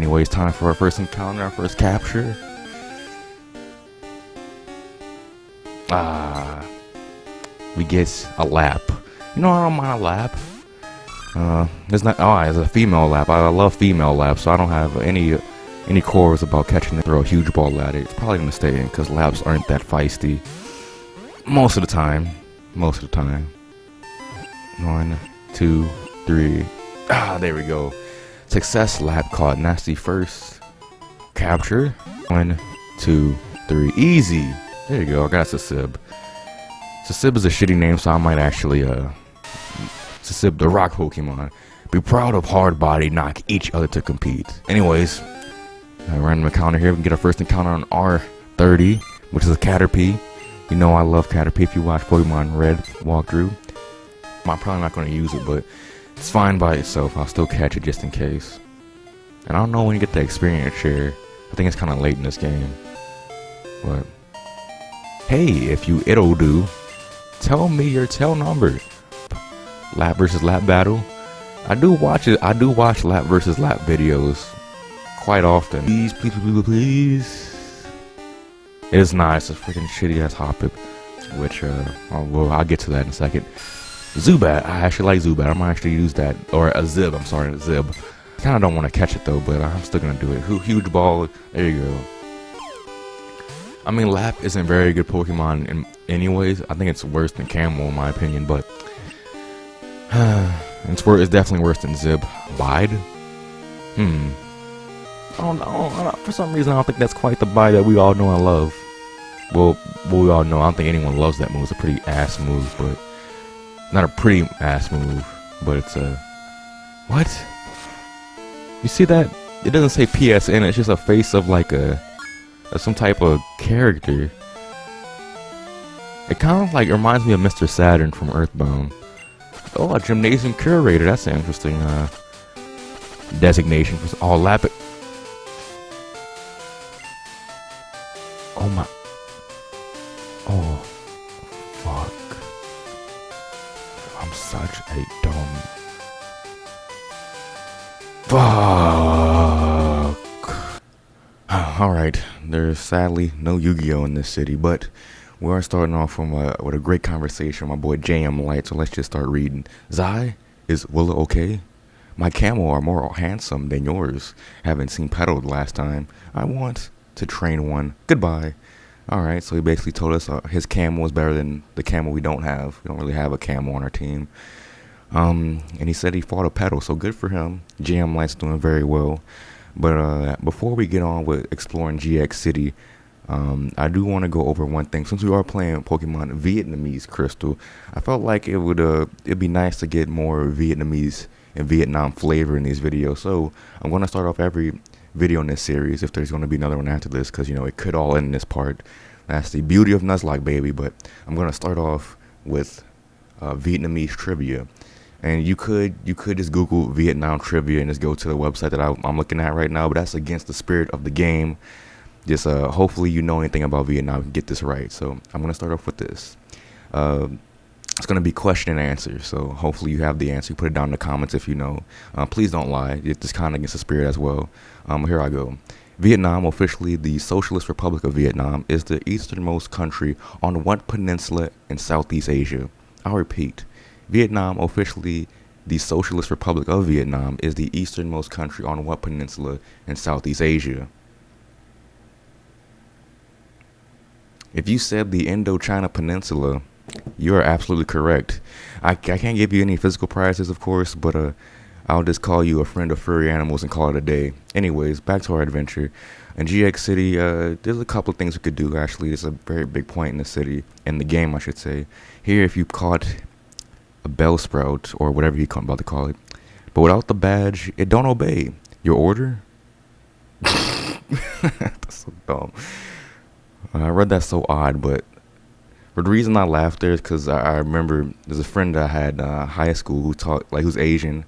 Anyways, time for our first encounter, our first capture. We get a lap. You know, I don't mind a lap. It's not. Oh, it's a female lap. I love female laps, so I don't have any quarrels about catching it. Throw a huge ball at it. It's probably gonna stay in because laps aren't that feisty. Most of the time. Most of the time. 1, 2, 3. There we go. Success lap caught. Nasty first capture. 1, 2, 3. Easy. There you go. I got Sasib. Sasib is a shitty name, so I might actually Sasib the rock Pokemon. Be proud of hard body, knock each other to compete. Anyways, a random encounter here. We can get our first encounter on R30, which is a Caterpie. You know I love Caterpie. If you watch Pokemon Red walkthrough, I'm probably not going to use it, but it's fine by itself. I'll still catch it just in case. And I don't know when you get the experience share. I think it's kind of late in this game. But hey, if you it'll do, tell me your tail number. Lap versus lap battle. I do watch it. I do watch lap versus lap videos quite often. Please, please, please, please. It is nice. It's a freaking shitty ass Hoppip, which I'll get to that in a second. Zubat. I actually like Zubat. I might actually use that, or a Zib. I'm sorry, a Zib. I kind of don't want to catch it though, but I'm still gonna do it. Huge ball. There you go. I mean, Lap isn't very good Pokemon in anyways. I think it's worse than Camel in my opinion, but it's definitely worse than Zib. Bide? I don't know. For some reason, I don't think that's quite the Bide that we all know and love. Well, we all know. I don't think anyone loves that move. It's a pretty ass move, but not a pretty ass move, but it's a what? You see that? It doesn't say PSN. It's just a face of like some type of character. It kind of like reminds me of Mr. Saturn from Earthbound. Oh, a gymnasium curator. That's an interesting designation for all lap. Oh my. Oh, fuck. I'm such a dumb. Fuck. Alright, there's sadly no Yu-Gi-Oh! In this city, but we are starting off from with a great conversation with my boy JM Light, so let's just start reading. Zai, is Willa okay? My camel are more handsome than yours. Haven't seen Petal last time. I want to train one. Goodbye. Alright, so he basically told us his camel is better than the camel we don't have. We don't really have a camel on our team. And he said he fought a Petal, so good for him. JM Light's doing very well. But before we get on with exploring GX City, I do want to go over one thing. Since we are playing Pokemon Vietnamese Crystal, I felt like it'd be nice to get more Vietnamese and Vietnam flavor in these videos. So I'm going to start off every video in this series, if there's going to be another one after this, because you know it could all end in this part. That's the beauty of Nuzlocke, baby. But I'm going to start off with Vietnamese trivia. And you could just Google Vietnam trivia and just go to the website that I'm looking at right now. But that's against the spirit of the game. Just hopefully you know anything about Vietnam and get this right. So I'm going to start off with this. It's going to be question and answer. So hopefully you have the answer. You put it down in the comments if you know. Please don't lie. It's just kind of against the spirit as well. Here I go. Vietnam, officially the Socialist Republic of Vietnam, is the easternmost country on what peninsula in Southeast Asia? I'll repeat. Vietnam, officially the Socialist Republic of Vietnam, is the easternmost country on what peninsula in Southeast Asia? If you said the Indochina Peninsula, you are absolutely correct. I can't give you any physical prizes, of course, but I'll just call you a friend of furry animals and call it a day. Anyways, back to our adventure. In GX City, there's a couple of things we could do, actually. There's a very big point in the city, in the game, I should say. Here, if you caught a Bellsprout, or whatever you're about to call it, but without the badge, it don't obey. Your order? That's so dumb. I read that so odd, but the reason I laughed there is because I remember there's a friend I had high school who taught, like, who's Asian.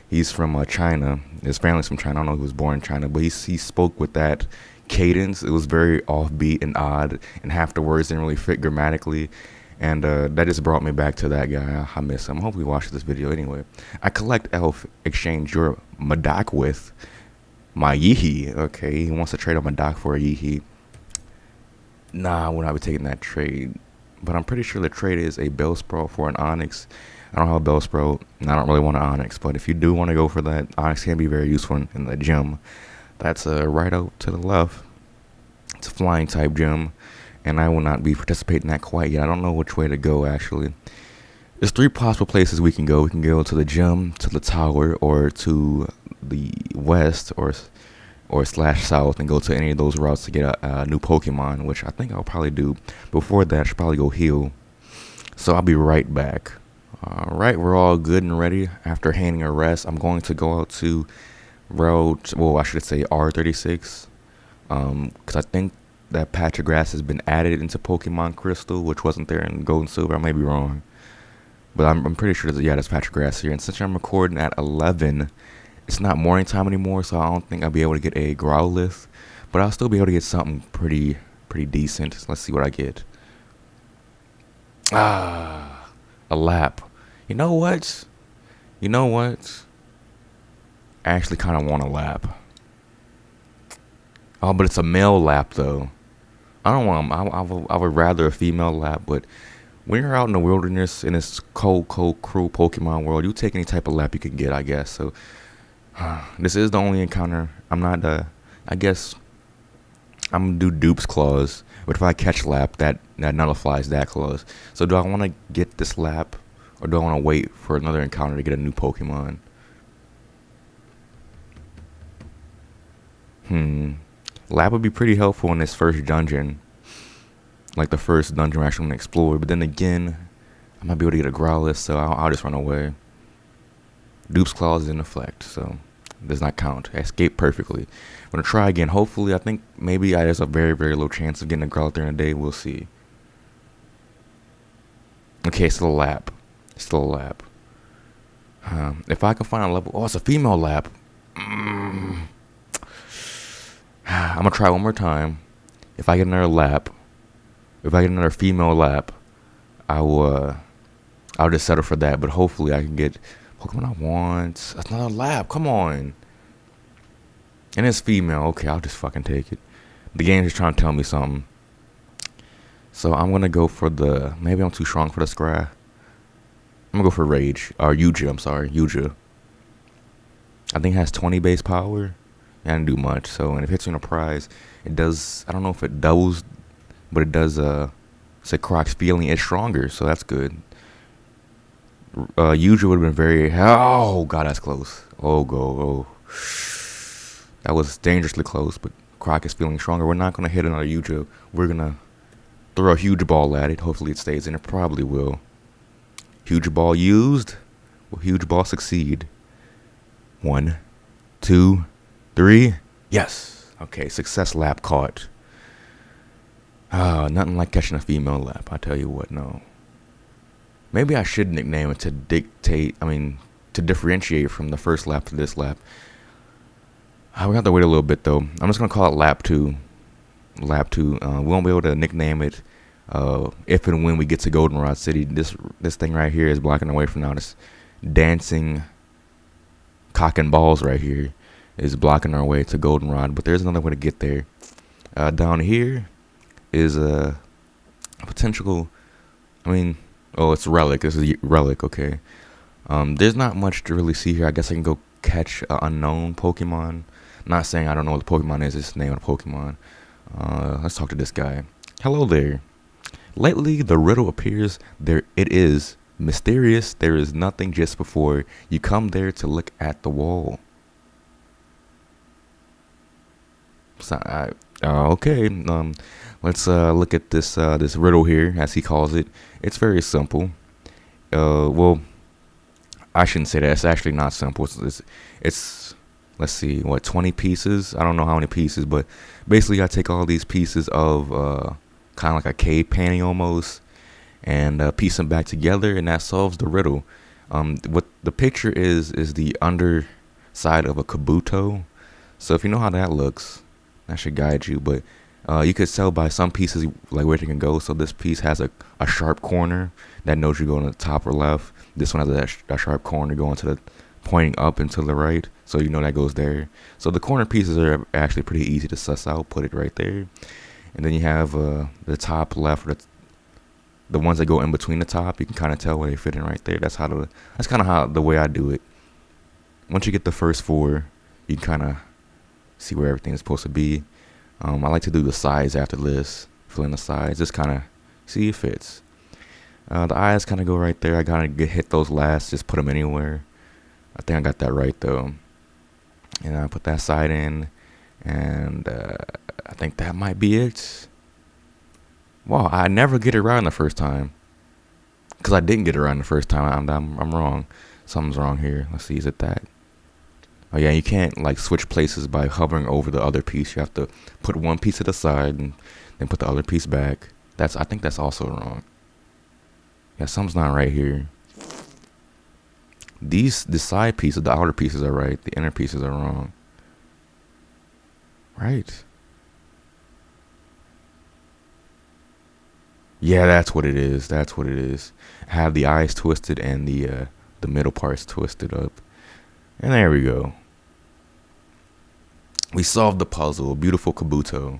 He's from China. His family's from China. I don't know if he was born in China, but he spoke with that cadence. It was very offbeat and odd, and half the words didn't really fit grammatically. And that just brought me back to that guy. I miss him. I hope he watches this video anyway. I collect elf, exchange your Madak with. My Yeehee. Okay, he wants to trade on my dock for a Yeehee. Nah, I would not be taking that trade. But I'm pretty sure the trade is a Bellsprout for an Onyx. I don't have a Bellsprout, and I don't really want an Onyx. But if you do want to go for that, Onyx can be very useful in the gym. That's right out to the left. It's a flying type gym, and I will not be participating in that quite yet. I don't know which way to go, actually. There's 3 possible places we can go. We can go to the gym, to the tower, or to the west, or slash south, and go to any of those routes to get a new Pokemon, which I think I'll probably do. Before that, I should probably go heal. So I'll be right back. Alright, we're all good and ready. After handing a rest, I'm going to go out to road, well, I should say R36. Because I think that patch of grass has been added into Pokemon Crystal, which wasn't there in Gold and Silver. I may be wrong. But I'm pretty sure there's patch of grass here. And since I'm recording at 11, it's not morning time anymore, so I don't think I'll be able to get a Growlithe. But I'll still be able to get something pretty decent. So let's see what I get. A lap. You know what? I actually kind of want a lap. Oh, but it's a male lap, though. I don't want them. I would rather a female lap, but when you're out in the wilderness, in this cold, cruel Pokemon world, you take any type of lap you can get, I guess. So, this is the only encounter. I'm not, I guess, I'm going to do Dupe's Claws. But if I catch lap, that nullifies that clause. So, do I want to get this lap, or do I want to wait for another encounter to get a new Pokemon? Lap would be pretty helpful in this first dungeon. Like the first dungeon we're actually going to explore. But then again, I might be able to get a Growlithe, so I'll just run away. Dupe's Claws is in effect, so does not count. I escaped perfectly. I'm going to try again. Hopefully, I think maybe there's a very low chance of getting a Growlithe during the day. We'll see. Okay, it's still a lap. If I can find a level... Oh, it's a female lap. I'm going to try one more time. If I get another lap... If I get another female lap, I'll just settle for that. But hopefully I can get Pokemon I want. That's another lap. Come on. And it's female. Okay, I'll just fucking take it. The game's just trying to tell me something. So I'm going to go for the... Maybe I'm too strong for the Scry. I'm going to go for Rage. Or Yuja, I'm sorry. Yuja. I think it has 20 base power. I didn't do much. So, and if it hits you in a prize, it does... I don't know if it doubles... But it does, say Croc's feeling is stronger, so that's good. Yuja would have been very, oh, God, that's close. Oh. That was dangerously close, but Croc is feeling stronger. We're not going to hit another Yuja. We're going to throw a huge ball at it. Hopefully it stays in. It probably will. Huge ball used. Will huge ball succeed? 1, 2, 3. Yes. Okay, success lap caught. Nothing like catching a female lap. I tell you what, no. Maybe I should nickname it to differentiate from the first lap to this lap. We have to wait a little bit, though. I'm just going to call it Lap 2. Lap 2. We won't be able to nickname it if and when we get to Goldenrod City. This thing right here is blocking away from now. This dancing cock and balls right here is blocking our way to Goldenrod. But there's another way to get there. Down here is a potential, it's Relic. This is Relic, okay. There's not much to really see here. I guess I can go catch an unknown Pokemon. Not saying I don't know what the Pokemon is. It's the name of the Pokemon. Let's talk to this guy. Hello there. Lately, the riddle appears there. It is mysterious. There is nothing just before you come there to look at the wall. So, okay. Let's look at this riddle here, as he calls it. It's very simple. Well, I shouldn't say that. It's actually not simple. It's let's see, 20 pieces? I don't know how many pieces, but basically I take all these pieces of kind of like a cave painting almost, and piece them back together, and that solves the riddle. What the picture is the underside of a Kabuto. So if you know how that looks, that should guide you. But you could tell by some pieces like where it can go. So this piece has a sharp corner that knows you're going to the top or left. This one has a sharp corner going to pointing up and to the right, so you know that goes there. So the corner pieces are actually pretty easy to suss out. Put it right there, and then you have the top left, or the ones that go in between the top. You can kind of tell where they fit in right there. That's kind of how the way I do it. Once you get the first 4, you can kind of see where everything is supposed to be. I like to do the sides after this. Fill in the sides, just kind of see it fits. The eyes kind of go right there. I gotta hit those last. Just put them anywhere. I think I got that right though. And I put that side in, and I think that might be it. Wow, I never get it right the first time. Cause I didn't get it right the first time. I'm wrong. Something's wrong here. Let's see. Is it that? Oh yeah, you can't like switch places by hovering over the other piece. You have to put one piece to the side and then put the other piece back. I think that's also wrong. Yeah, something's not right here. The side pieces, the outer pieces are right. The inner pieces are wrong. Right. Yeah, that's what it is. That's what it is. Have the eyes twisted and the middle parts twisted up. And there we go. We solved the puzzle. Beautiful Kabuto.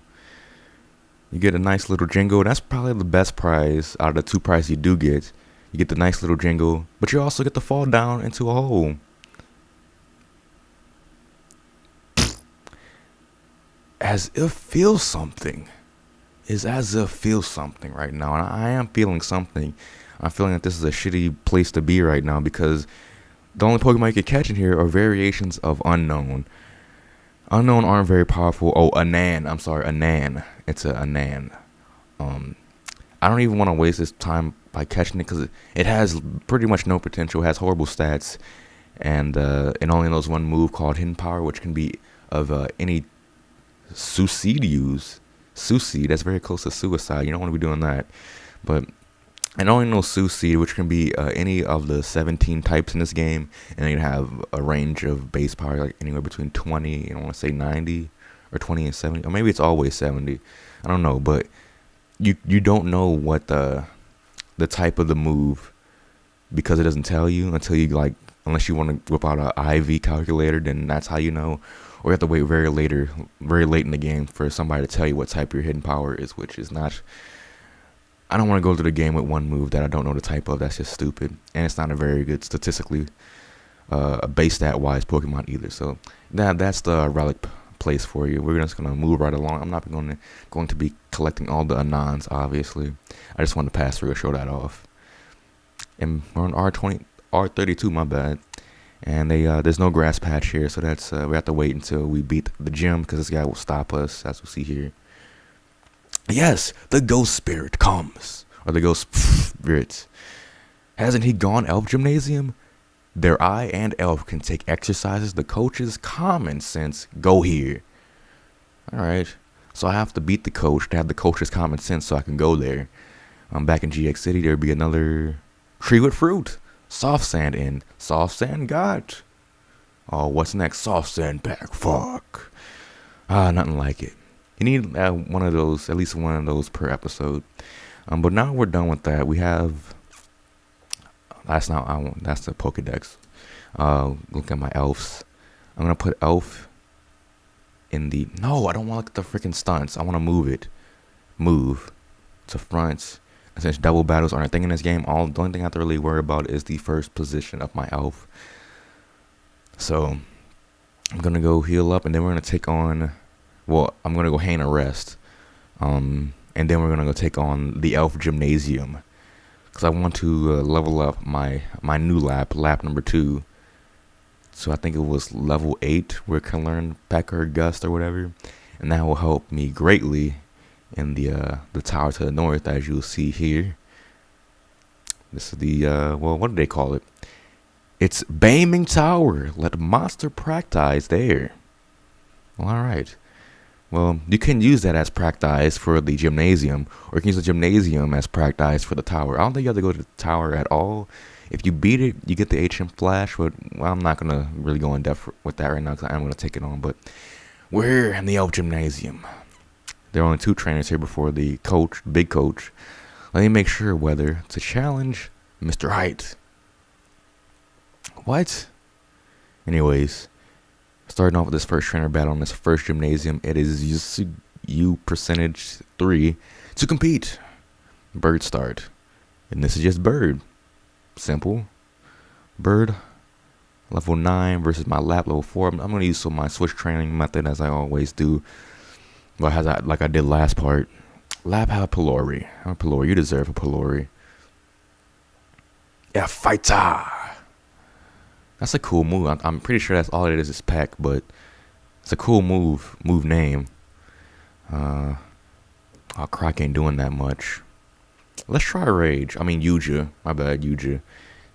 You get a nice little jingle. That's probably the best prize out of the 2 prizes you do get. You get the nice little jingle, but you also get to fall down into a hole. As if feels something. Is as if feels something right now. And I am feeling something. I'm feeling that this is a shitty place to be right now because the only Pokemon you can catch in here are variations of Unknown. Unknown aren't very powerful. Oh, Anan. I'm sorry, Anan. It's a Anan. I don't even want to waste this time by catching it because it has pretty much no potential. It has horrible stats, and it only knows one move called Hidden Power, which can be of any Suicide use. Suicide, that's very close to suicide. You don't want to be doing that. But it only knows Suicide, which can be any of the 17 types in this game, and you have a range of base power like anywhere between 20 and I want to say 90, or 20 and 70, or maybe it's always 70. I don't know, but you don't know what the type of the move because it doesn't tell you until you unless you want to whip out an IV calculator, then that's how you know. Or you have to wait very late in the game for somebody to tell you what type your hidden power is, which is not. I don't want to go through the game with one move that I don't know the type of. That's just stupid, and it's not a very good statistically base stat wise Pokemon either. So that's the relic place for you. We're just gonna move right along. I'm not going to be collecting all the Anons, obviously. I just wanted to pass through and show that off. And we're on R32, my bad. And there's no grass patch here, so that's we have to wait until we beat the gym because this guy will stop us, as we see here. Yes, the ghost spirit comes, or the ghost spirit. Hasn't he gone Elf Gymnasium? Their eye and Elf can take exercises. The coach's common sense go here. All right, so I have to beat the coach to have the coach's common sense so I can go there. I'm back in GX City. There'll be another tree with fruit. Soft sand in. Soft sand got. Oh, what's next? Soft sand pack. Fuck. Nothing like it. You need one of those, at least one of those per episode. But now we're done with that. We have. That's the Pokedex. Look at my elves. I'm gonna put elf in the. No, I don't want to look at the freaking stunts. I want to move it. Move to front. Since double battles aren't a thing in this game, the only thing I have to really worry about is the first position of my elf. So I'm gonna go heal up, and then we're gonna take on. Well, I'm gonna go hang a rest, and then we're gonna go take on the Elf Gymnasium, because I want to level up my new lap number 2. So I think it was level 8 where it can learn Pecker, Gust, or whatever, and that will help me greatly in the tower to the north, as you'll see here. This is the what do they call it? It's Baming Tower. Let monster practice there. Well, all right. Well, you can use that as practice for the gymnasium, or you can use the gymnasium as practice for the tower. I don't think you have to go to the tower at all. If you beat it, you get the HM Flash, but I'm not going to really go in depth with that right now because I am going to take it on. But we're here in the Elf Gymnasium. There are only 2 trainers here before the coach, big coach. Let me make sure whether to challenge Mr. Height. What? Anyways, starting off with this first trainer battle on this first gymnasium. It is U percentage 3 to compete. Bird start. And this is just Bird. Simple. Bird level 9 versus my lap level 4. I'm going to use my switch training method as I always do. But like I did last part. Lap have a pylori. I'm a pylori. You deserve a pylori. Yeah, fighter. That's a cool move. I'm pretty sure that's all it is peck, but it's a cool move name. Croc ain't doing that much. Let's try Rage. I mean, Yuja. My bad, Yuja.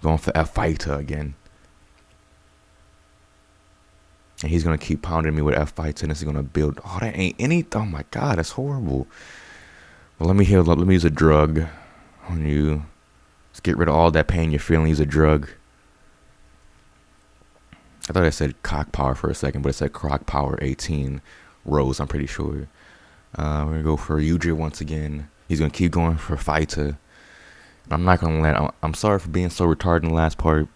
Going for F fighter again. And he's going to keep pounding me with F fighter, and this is going to build. Oh, that ain't any. Oh, my God. That's horrible. Well, let me heal up. Let me use a drug on you. Let's get rid of all that pain you're feeling. Use a drug. I thought I said cock power for a second, but it said croc power 18 rows, I'm pretty sure. We're going to go for Yuji once again. He's going to keep going for fighter. I'm not going to let... I'm sorry for being so retarded in the last part.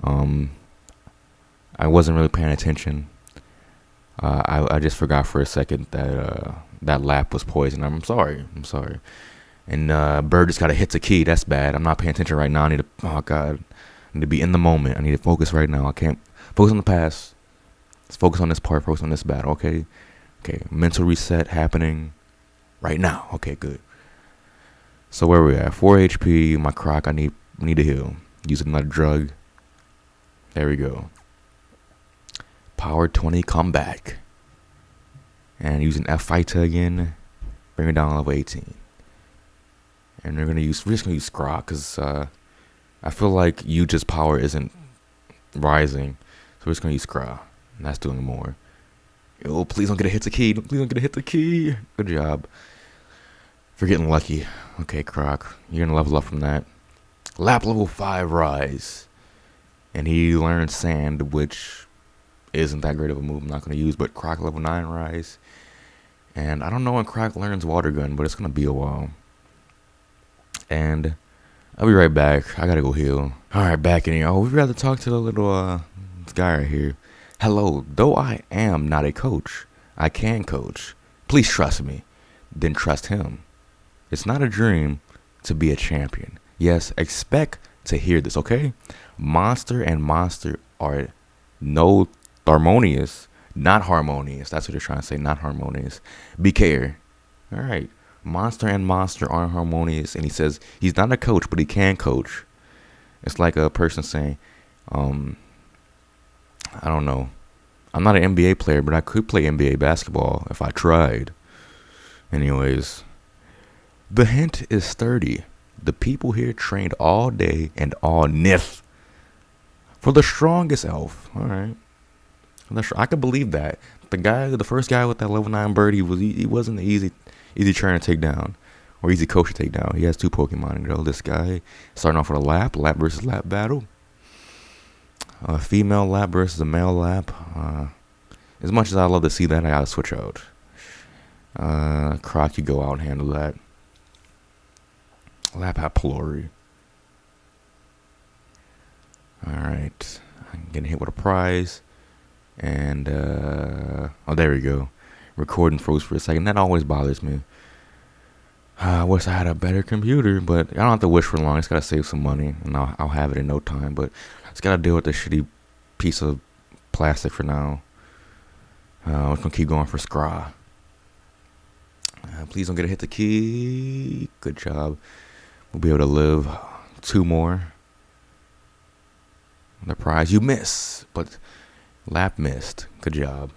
I wasn't really paying attention. I just forgot for a second that that lap was poison. I'm sorry. And Bird just got to hit the key. That's bad. I'm not paying attention right now. I need to... Oh, God. I need to be in the moment. I need to focus right now. I can't... Focus on the past. Let's focus on this part. Focus on this battle. Okay. Mental reset happening right now. Okay, good. So where we at? 4 HP. My croc. I need to heal. Use another drug. There we go. Power 20. Come back. And using F fighter again. Bring it down to level 18. And we're just gonna use Scroc because I feel like Yuja's power isn't rising. So we're just going to use Scra. And that's doing more. Oh, please don't get a hit to key. Please don't get a hit to key. Good job. For getting lucky. Okay, Croc. You're going to level up from that. Lap level 5 rise. And he learned Sand, which isn't that great of a move I'm not going to use. But Croc level 9 rise. And I don't know when Croc learns Water Gun, but it's going to be a while. And I'll be right back. I got to go heal. Alright, back in here. Oh, we'd rather talk to the little... this guy right here. Hello, though I am not a coach, I can coach. Please trust me, then trust him. It's not a dream to be a champion. Yes, expect to hear this, okay? Monster and monster are no harmonious, not harmonious. That's what they're trying to say, not harmonious. Be care. All right. Monster and monster aren't harmonious, and he says he's not a coach, but he can coach. It's like a person saying, I don't know. I'm not an NBA player, but I could play NBA basketball if I tried. Anyways, the hint is sturdy. The people here trained all day and all night for the strongest elf. All right, I can believe that. The first guy with that level 9 bird, he wasn't an easy trainer to take down or easy coach to take down. He has 2 Pokemon. This guy starting off with a lap versus lap battle. A female lap versus a male lap. As much as I love to see that, I gotta switch out. Croc, you go out and handle that. Lap hat pylori. Alright. I'm getting hit with a prize. And, oh, there we go. Recording froze for a second. That always bothers me. I wish I had a better computer, but I don't have to wish for long. I just gotta save some money, and I'll have it in no time. But I just gotta deal with this shitty piece of plastic for now. We're gonna keep going for Scra. Please don't get a hit the key. Good job. We'll be able to live 2 more. The prize, you miss, but lap missed. Good job.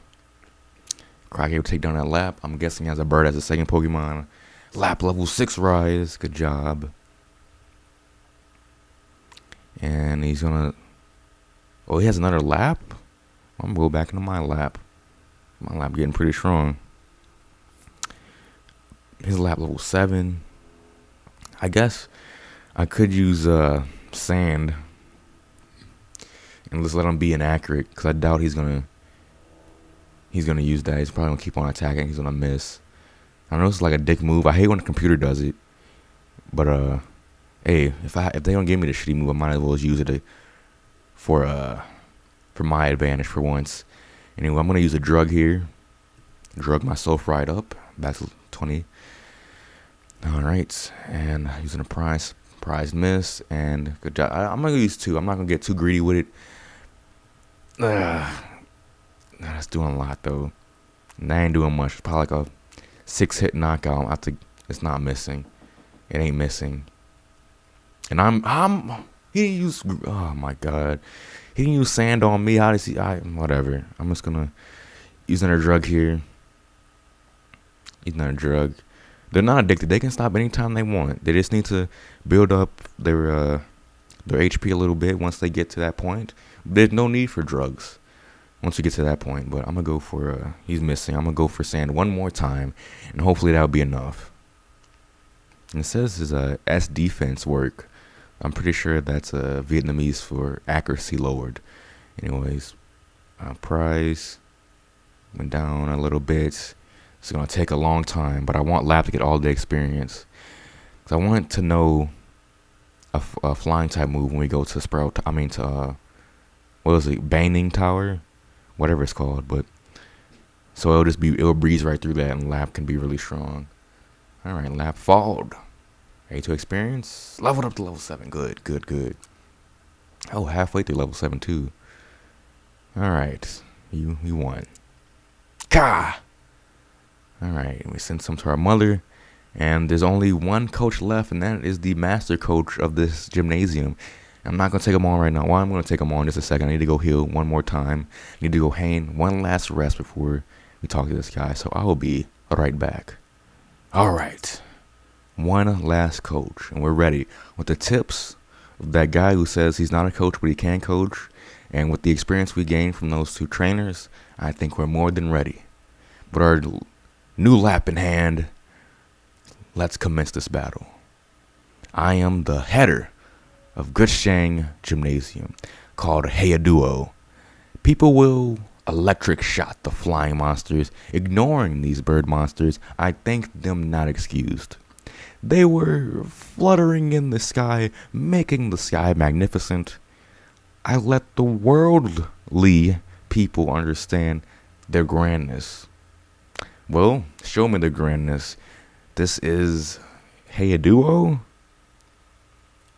Croc able to take down that lap. I'm guessing he has a bird as a second Pokemon. Lap level 6 rise. Good job. And he's gonna... Oh, he has another lap? I'm gonna go back into my lap. My lap getting pretty strong. His lap level 7. I guess I could use sand and just let him be inaccurate, because I doubt he's gonna use that. He's probably gonna keep on attacking. He's gonna miss. I know it's like a dick move. I hate when the computer does it, but hey, if they don't give me the shitty move, I might as well use it for for my advantage for once. Anyway, I'm gonna use a drug here. Drug myself right up. Back to 20. Alright. And using a prize miss. And good job. I'm gonna use 2. I'm not gonna get too greedy with it. That's doing a lot though. And that ain't doing much. It's probably like a 6-hit knockout. It's not missing. It ain't missing. And he didn't use, oh my god. He didn't use sand on me. How does he, whatever. I'm just gonna use another drug here. Use another drug. They're not addicted. They can stop anytime they want. They just need to build up their HP a little bit once they get to that point. There's no need for drugs once we get to that point. But I'm gonna go for, he's missing. I'm gonna go for sand one more time. And hopefully that'll be enough. And it says this is S defense work. I'm pretty sure that's Vietnamese for accuracy lowered. Anyways, prize went down a little bit. It's gonna take a long time, but I want Lap to get all the experience. Cause I want to know a flying type move when we go to Sprout. What was it? Baning Tower, whatever it's called. But so it'll breeze right through that, and Lap can be really strong. All right, Lap followed. A2 experience. Leveled up to level 7. Good. Oh, halfway through level 7 too. Alright. You won. Ka! Alright, we send some to our mother. And there's only one coach left, and that is the master coach of this gymnasium. I'm not going to take him on right now. Well, I'm going to take him on in just a second. I need to go heal one more time. I need to go hang one last rest before we talk to this guy. So I will be right back. Alright. One last coach, and we're ready with the tips of that guy who says he's not a coach but he can coach, and with the experience we gained from those 2 trainers, I think we're more than ready. With our new lap in hand, let's commence this battle. I am the header of Gushang Gymnasium, called Hayaduo. People will electric shot the flying monsters, ignoring these bird monsters. I think them not excused. They were fluttering in the sky, making the sky magnificent. I let the worldly people understand their grandness. Well, show me their grandness. This is Hayaduo.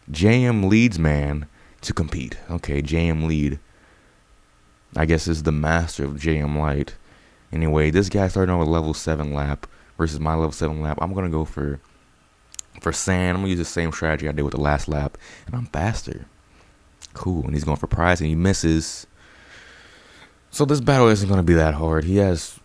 JM leads man to compete. Okay, JM lead. I guess is the master of JM Light. Anyway, this guy started on a level 7 lap versus my level 7 lap. I'm gonna go for sand. I'm gonna use the same strategy I did with the last lap, and I'm faster. Cool. And he's going for prize, and he misses. So this battle isn't gonna be that hard. He has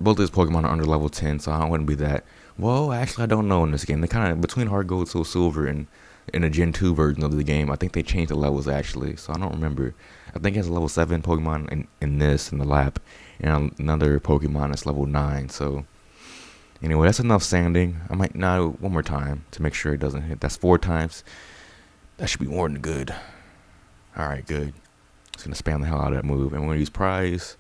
both his Pokemon are under level 10, so I wouldn't be that. Well, actually, I don't know in this game. They kind of between Hard Gold, Soul Silver, and in the Gen 2 version of the game, I think they changed the levels actually. So I don't remember. I think he has a level 7 Pokemon in the lap, and another Pokemon that's level 9. So anyway, that's enough sanding. I might now one more time to make sure it doesn't hit. That's 4 times. That should be more than good. Alright, good. Just gonna spam the hell out of that move. And we're gonna use prize.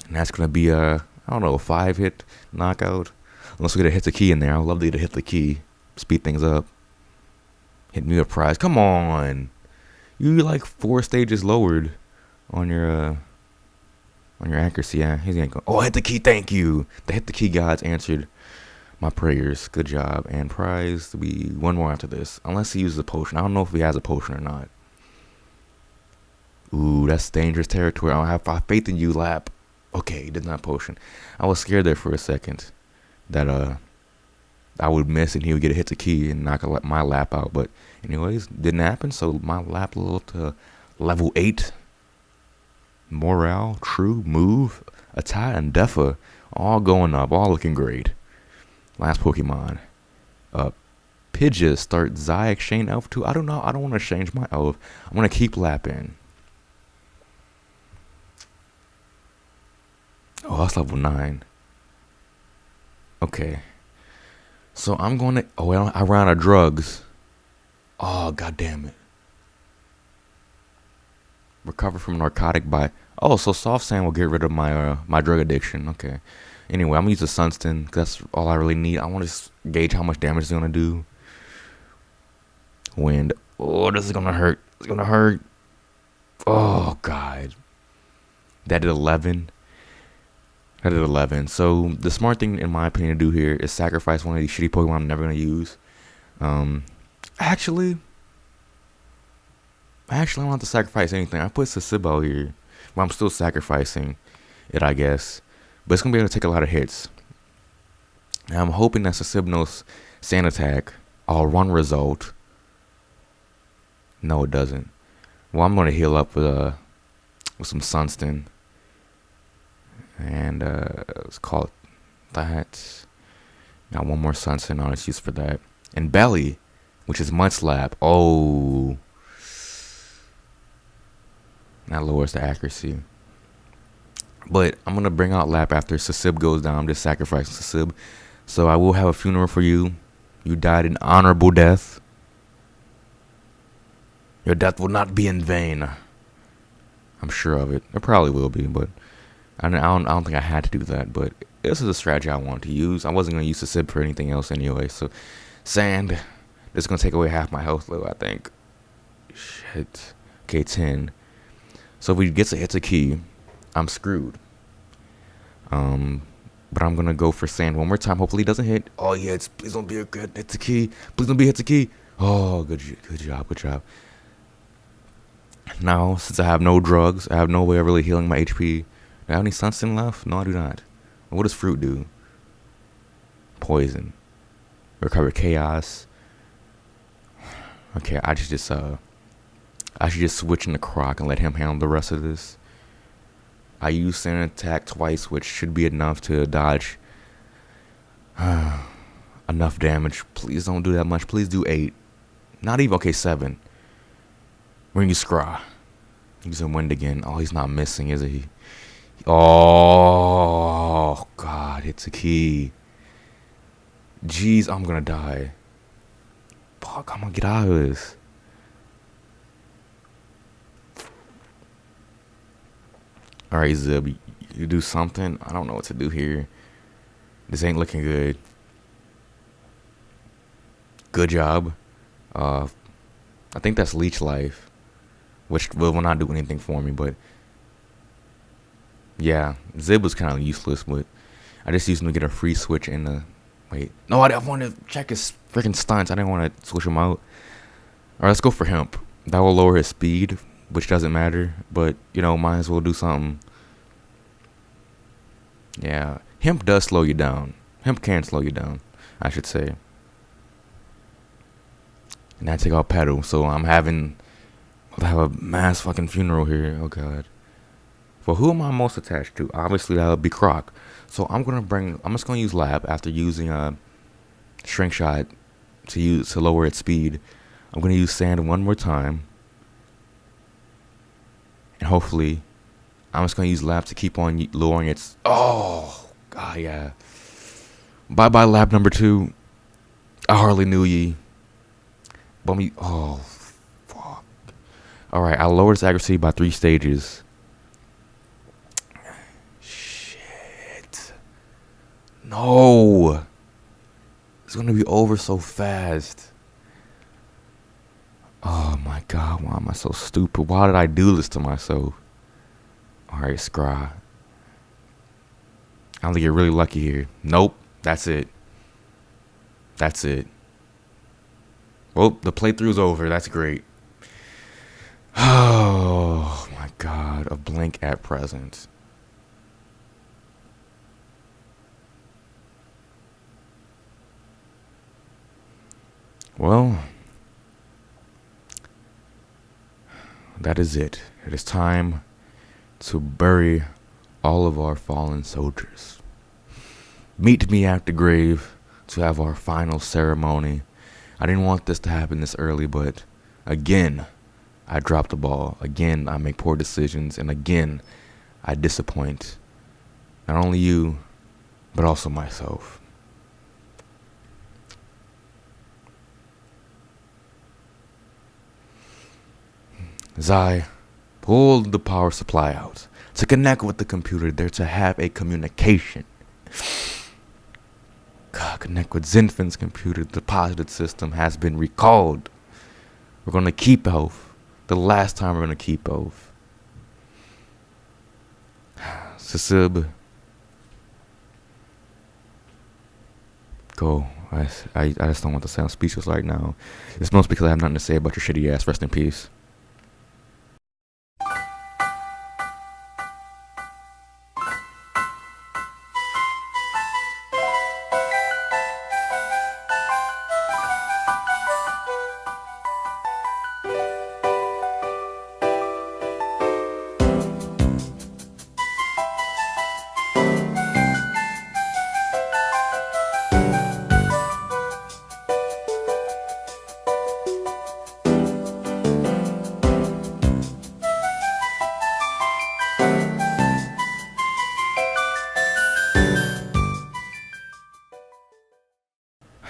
And that's gonna be I don't know, a 5-hit knockout. Unless we get a hit the key in there. I'd love to get a hit the key. Speed things up. Hit me a prize. Come on. You like 4 stages lowered on your accuracy. Yeah, he's gonna go. Oh, hit the key, thank you. The hit the key gods answered my prayers. Good job. And prize to be one more after this. Unless he uses a potion. I don't know if he has a potion or not. Ooh, that's dangerous territory. I don't have faith in you, Lap. Okay, he did not potion. I was scared there for a second that I would miss and he would get a hit to key and knock my lap out. But anyways, didn't happen. So my lap level to level 8. Morale, True, Move, Attack, and Defa all going up, all looking great. Last Pokemon. Pidgeys start Zy Exchange Elf 2. I don't know. I don't want to change my elf. I'm going to keep lapping. Oh, that's level 9. Okay. So I'm going to... Oh, I ran out of drugs. Oh, god damn it. Recover from narcotic by... Oh, so soft sand will get rid of my my drug addiction. Okay. Anyway, I'm going to use a Sunstin. That's all I really need. I want to gauge how much damage it's going to do. Wind. Oh, this is gonna hurt. It's gonna hurt. Oh, God. That did 11. That did 11. So, the smart thing, in my opinion, to do here is sacrifice one of these shitty Pokemon I'm never gonna use. Actually, I don't have to sacrifice anything. I put Sasibo here. Well, I'm still sacrificing it, I guess. But it's gonna be able to take a lot of hits. And I'm hoping that Sasibno's Sand Attack, I'll run result. No, it doesn't. Well, I'm gonna heal up with some Sunston. And let's call it that. Got one more Sunston on its use for that. And Belly, which is Mud Slap. Oh. That lowers the accuracy. But I'm going to bring out Lap after Sasib goes down. I'm just sacrificing Sasib. So I will have a funeral for you. You died an honorable death. Your death will not be in vain. I'm sure of it. It probably will be, but I don't think I had to do that. But this is a strategy I wanted to use. I wasn't going to use Sasib for anything else anyway. So Sand, this is going to take away half my health, though, I think. Shit. Okay, 10. So if he gets a Hitsuki, I'm screwed. But I'm gonna go for Sand one more time. Hopefully he doesn't hit. Oh yeah, please don't be a good Hitsuki. Please don't be Hitsuki. Oh, good job. Now, since I have no drugs, I have no way of really healing my HP. Do I have any Sunstin left? No, I do not. What does Fruit do? Poison. Recover Chaos. Okay, I should just switch into Croc and let him handle the rest of this. I use Sand Attack twice, which should be enough to dodge enough damage. Please don't do that much. Please do 8. Not even. Okay, 7. We're going to use Scraw. Use a Wind again. Oh, he's not missing, is he? Oh, God. It's a key. Jeez, I'm going to die. Fuck, I'm going to get out of this. Alright, Zib, you do something. I don't know what to do here. This ain't looking good. Good job. I think that's Leech Life, which will not do anything for me, but yeah, Zib was kind of useless, but I just used him to get a free switch in the... Wait. No, I wanted to check his freaking stunts. I didn't want to switch him out. Alright, let's go for Hemp. That will lower his speed, which doesn't matter, but, you know, might as well do something. Yeah, Hemp does slow you down. Hemp can slow you down, I should say. And I take out Petal, so I'll have a mass fucking funeral here. Oh, God. Well, who am I most attached to? Obviously, that would be Croc. So I'm just gonna use Lap after using Shrink Shot to lower its speed. I'm gonna use Sand one more time. And hopefully, I'm just going to use Lap to keep on lowering its... Oh, God, yeah. Bye-bye, Lap number 2. I hardly knew ye. Bummy... Oh, fuck. Alright, I lowered its accuracy by 3 stages. Shit. No. It's going to be over so fast. Oh, my God. Why am I so stupid? Why did I do this to myself? Alright, Scry. I don't think you're really lucky here. Nope. That's it. Well, the playthrough's over. That's great. Oh, my God. A blink at present. Well, that is it. It is time to bury all of our fallen soldiers. Meet me at the grave to have our final ceremony. I didn't want this to happen this early, but again, I drop the ball. Again, I make poor decisions, and again, I disappoint not only you, but also myself. Zai pulled the power supply out to connect with the computer there to have a communication. Connect with Zinfin's computer. The deposited system has been recalled. We're gonna keep oath. The last time we're gonna keep oath. Sisib. Go. I just don't want to sound speechless right now. It's mostly because I have nothing to say about your shitty ass. Rest in peace.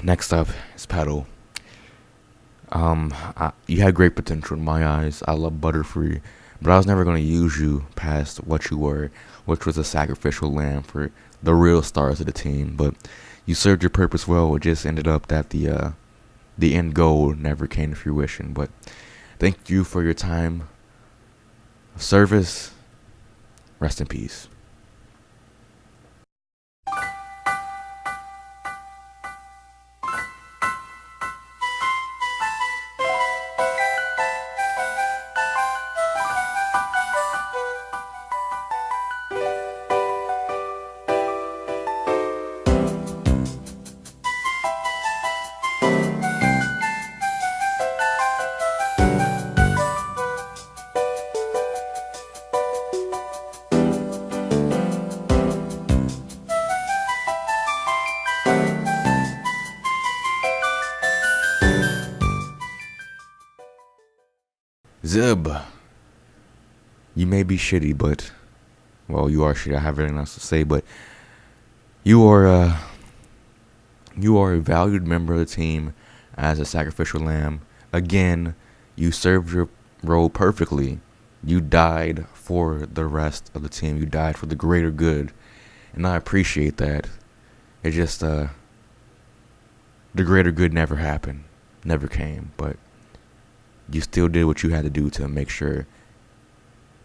Next up is Paddle. You had great potential in my eyes. I love Butterfree, but I was never going to use you past what you were, which was a sacrificial lamb for the real stars of the team. But you served your purpose well. It just ended up that the end goal never came to fruition. But thank you for your time of service. Rest in peace. Zib, you may be shitty, but, well, you are shitty. I have anything else to say, but you are a valued member of the team as a sacrificial lamb. Again, you served your role perfectly. You died for the rest of the team. You died for the greater good, and I appreciate that. It just the greater good never happened, never came, but you still did what you had to do to make sure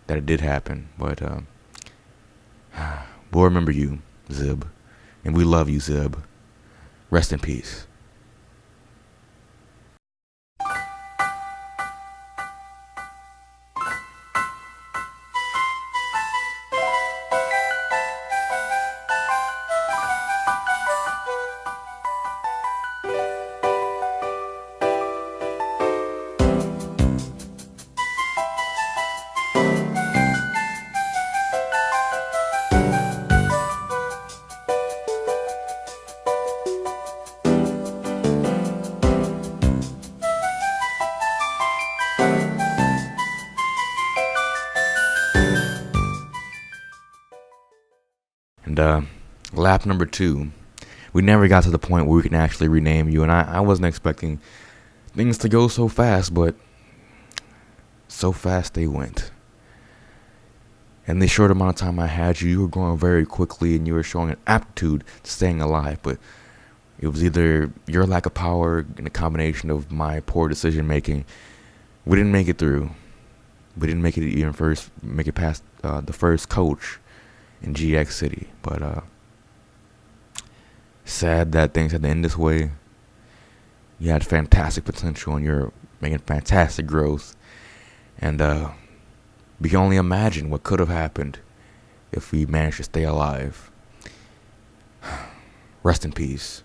that it did happen. But we'll remember you, Zib. And we love you, Zib. Rest in peace. And lap number 2, we never got to the point where we can actually rename you, and I wasn't expecting things to go so fast, but so fast they went. In the short amount of time I had you, you were growing very quickly, and you were showing an aptitude to staying alive, but it was either your lack of power and a combination of my poor decision making. We didn't make it through. We didn't make it past the first coach in GX City, but sad that things had to end this way. You had fantastic potential, and you're making fantastic growth, and we can only imagine what could have happened if we managed to stay alive. Rest in peace.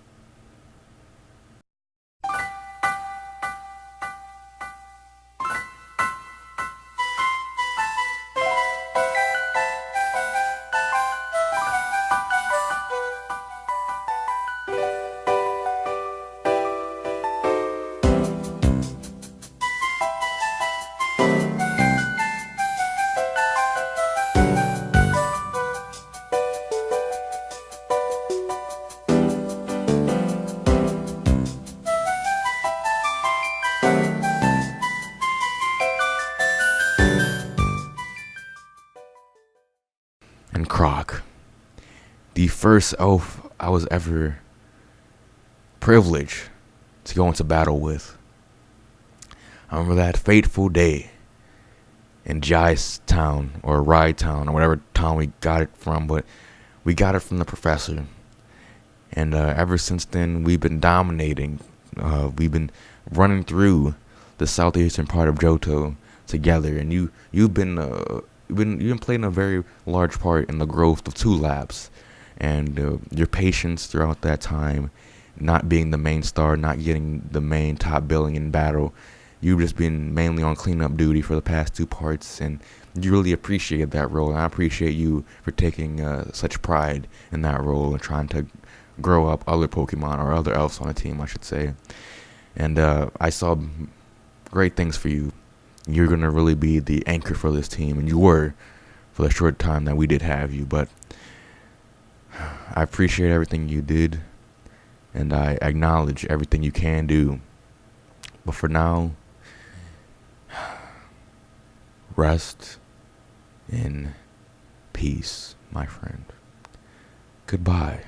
And Croc, the first oath I was ever privileged to go into battle with. I remember that fateful day in Jice Town or Rye Town or whatever town we got it from, but we got it from the professor. And ever since then, we've been dominating. We've been running through the southeastern part of Johto together, and you've been playing a very large part in the growth of 2 labs, and your patience throughout that time, not being the main star, not getting the main top billing in battle. You've just been mainly on cleanup duty for the past 2 parts, and you really appreciate that role. And I appreciate you for taking such pride in that role and trying to grow up other Pokemon, or other elves on the team, I should say. And I saw great things for you. You're going to really be the anchor for this team, and you were for the short time that we did have you. But I appreciate everything you did, and I acknowledge everything you can do. But for now, rest in peace, my friend. Goodbye.